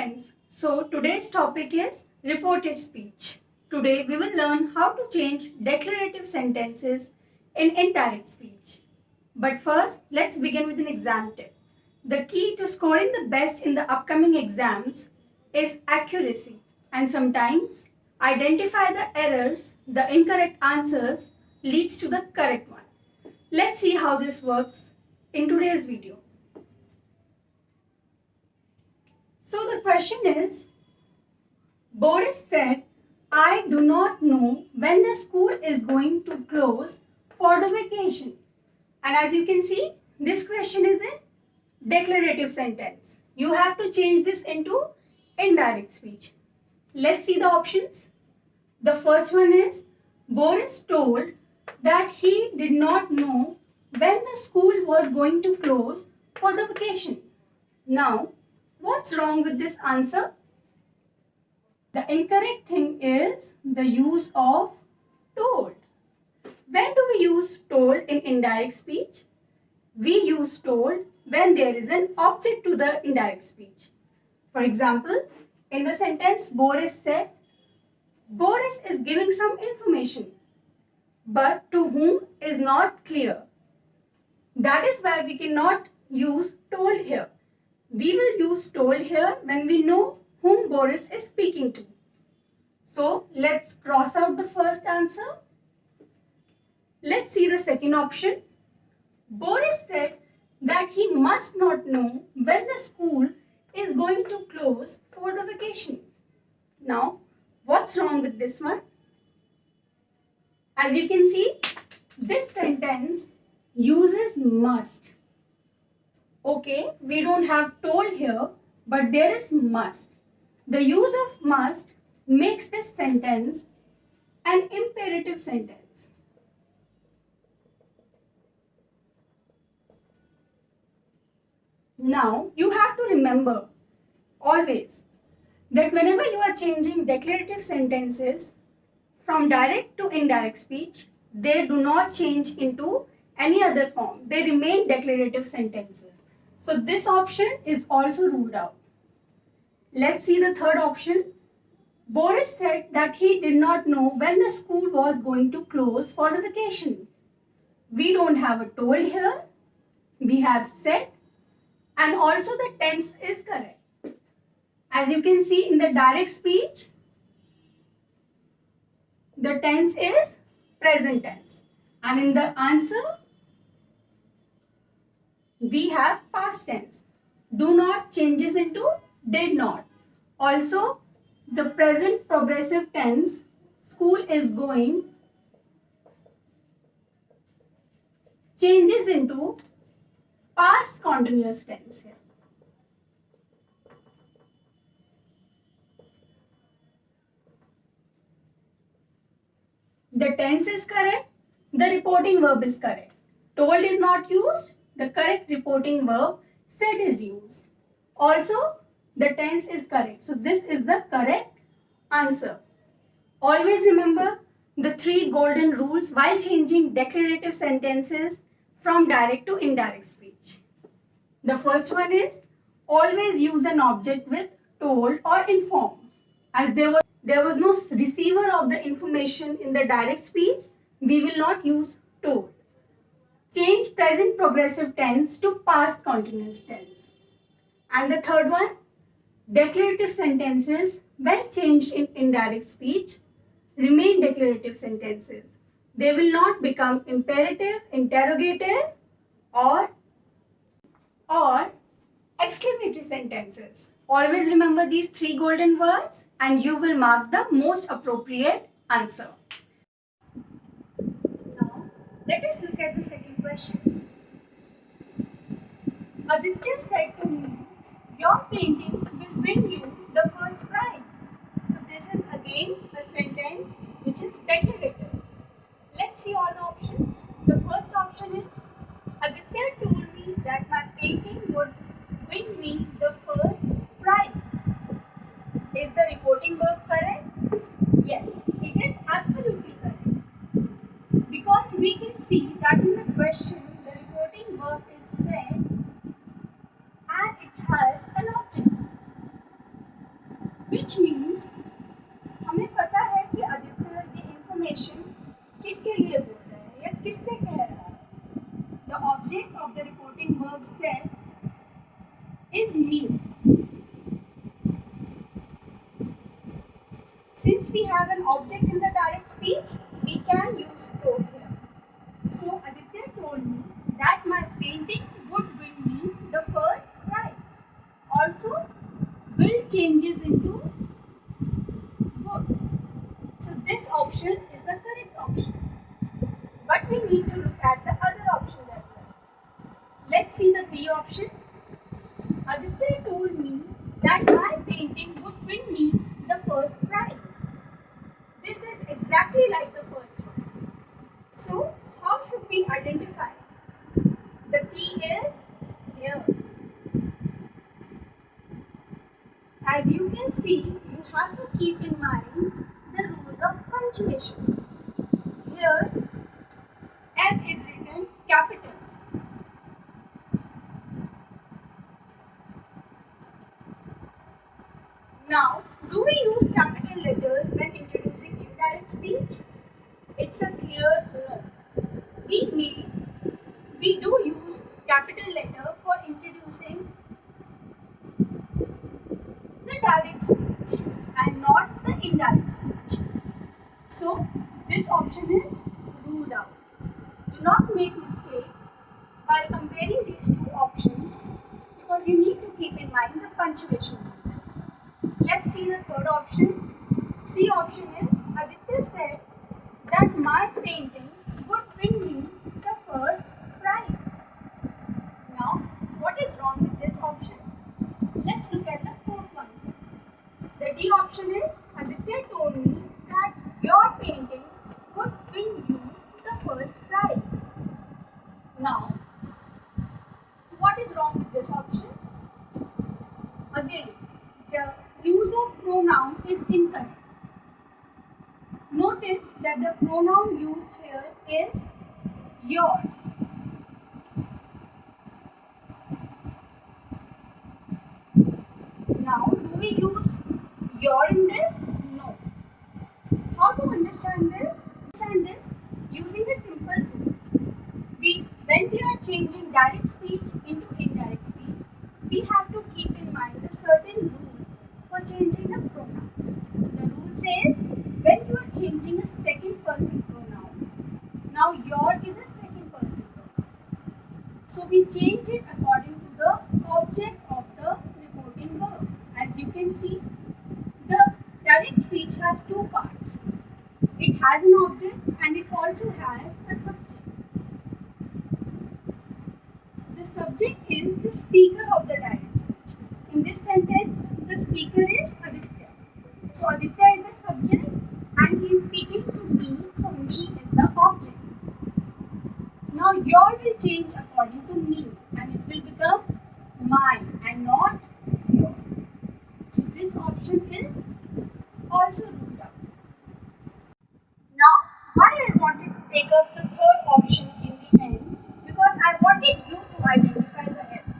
friends, so today's topic is reported speech. Today we will learn how to change declarative sentences in indirect speech. But first, let's begin with an exam tip. The key to scoring the best in the upcoming exams is accuracy, and sometimes identify the errors, the incorrect answers leads to the correct one. Let's see how this works in today's video. So the question is, Boris said, I do not know when the school is going to close for the vacation. And as you can see, this question is in declarative sentence. You have to change this into indirect speech. Let's see the options. The first one is, Boris told that he did not know when the school was going to close for the vacation. Now, what's wrong with this answer? The incorrect thing is the use of told. When do we use told in indirect speech? We use told when there is an object to the indirect speech. For example, in the sentence Boris said, Boris is giving some information, but to whom is not clear. That is why we cannot use told here. We will use told here when we know whom Boris is speaking to. So let's cross out the first answer. Let's see the second option. Boris said that he must not know when the school is going to close for the vacation. Now, what's wrong with this one? As you can see, this sentence uses must. Okay, we don't have told here, but there is must. The use of must makes this sentence an imperative sentence. Now, you have to remember always that whenever you are changing declarative sentences from direct to indirect speech, they do not change into any other form. They remain declarative sentences. So this option is also ruled out. Let's see the third option. Boris said that he did not know when the school was going to close for the vacation. We don't have a told here. We have said, and also the tense is correct. As you can see in the direct speech, the tense is present tense. And in the answer, we have past tense. Do not changes into did not. Also, the present progressive tense, school is going, changes into past continuous tense here. The tense is correct, the reporting verb is correct. Told is not used, the correct reporting verb said is used. Also, the tense is correct. So this is the correct answer. Always remember the 3 golden rules while changing declarative sentences from direct to indirect speech. The first one is always use an object with told or inform. As there was no receiver of the information in the direct speech, we will not use told. Change present progressive tense to past continuous tense. And the third one, declarative sentences, when changed in indirect speech, remain declarative sentences. They will not become imperative, interrogative, or exclamatory sentences. Always remember these 3 golden words and you will mark the most appropriate answer. Now, let us look at the second question. Aditya said to me, your painting will win you the first prize. So this is again a sentence which is declarative. Let's see all the options. The first option is, Aditya told me that my painting would win me the first prize. Is the reporting verb correct? Yes, it is absolutely correct. Because we can see that in the question, the reporting verb is said and it has an object. which means हमें पता है कि आदित्य ये information किसके लिए बोल रहा है या किससे कह रहा है. The object of the reporting verb said is me. Since we have an object in the direct speech, we can use to here. So Aditya told me that my painting would win me the first prize. Also, will changes into would. So this option is the correct option. But we need to look at the other options as well. Let's see the B option. Aditya told me that my painting would win me the first prize. This is exactly like the first one. So, how should we identify? The key is here. As you can see, you have to keep in mind the rules of punctuation. Here, M is written capital. Now, do we use capital letters when introducing indirect speech? It's a clear no. We do use capital letter for introducing the direct speech and not the indirect speech. So, this option is ruled out. Do not make mistake while comparing these two options because you need to keep in mind the punctuation rules. Let's see the third option. C option is Aditya said that my painting would win me the first prize. Now, what is wrong with this option? Let's look at the fourth one first. The D option is Aditya told me that your painting would win you the first prize. Now, what is wrong with this option? Again, the use of pronoun is incorrect. Notice that the pronoun used here is your. Now, do we use your in this? No. How to understand this? Understand this using a simple rule. When we are changing direct speech into indirect speech, we have to keep in mind the certain rules for changing the pronouns. The rule says when you are changing a second person pronoun, now your is a second person pronoun. So we change it according to the object of the reporting verb. As you can see, the direct speech has two parts. It has an object and it also has a subject. The subject is the speaker of the direct speech. In this sentence, the speaker is Aditya. So Aditya is the subject and he is speaking to me, so me is the object. Now your will change according to me and it will become mine and not your. So this option is also ruled out. Now, why I wanted to take up the third option in the end? Because I wanted you to identify the error.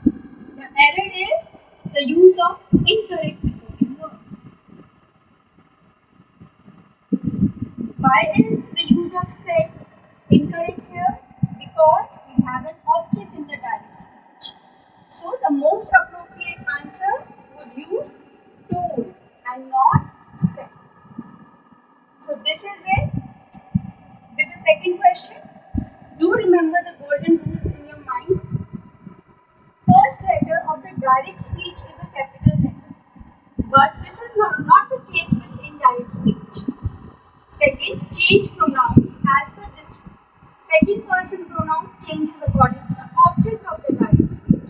The error is the use of incorrect reporting verb. Why is the use of said incorrect here? Because we have an object in the direct speech. So the most appropriate answer would use told and not said. So this is it. With the second question, do remember the golden rules in your mind. First letter of the direct speech is a capital letter. But this is not the case with indirect speech. Second, change pronouns as per this rule. Second person pronoun changes according to the object of the direct speech.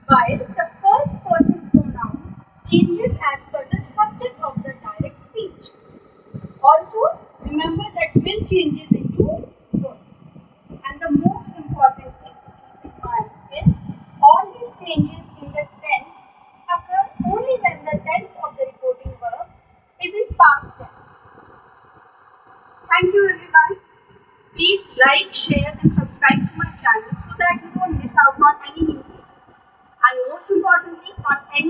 While the first person pronoun changes as per the subject of the direct speech. Also, remember that will changes into verb. And the most important thing to keep in mind is all these changes in the tense occur only when the tense of the reporting verb is in past tense. Thank you everyone. Please like, share and subscribe to my channel so that you don't miss out on any new video. And most importantly, on any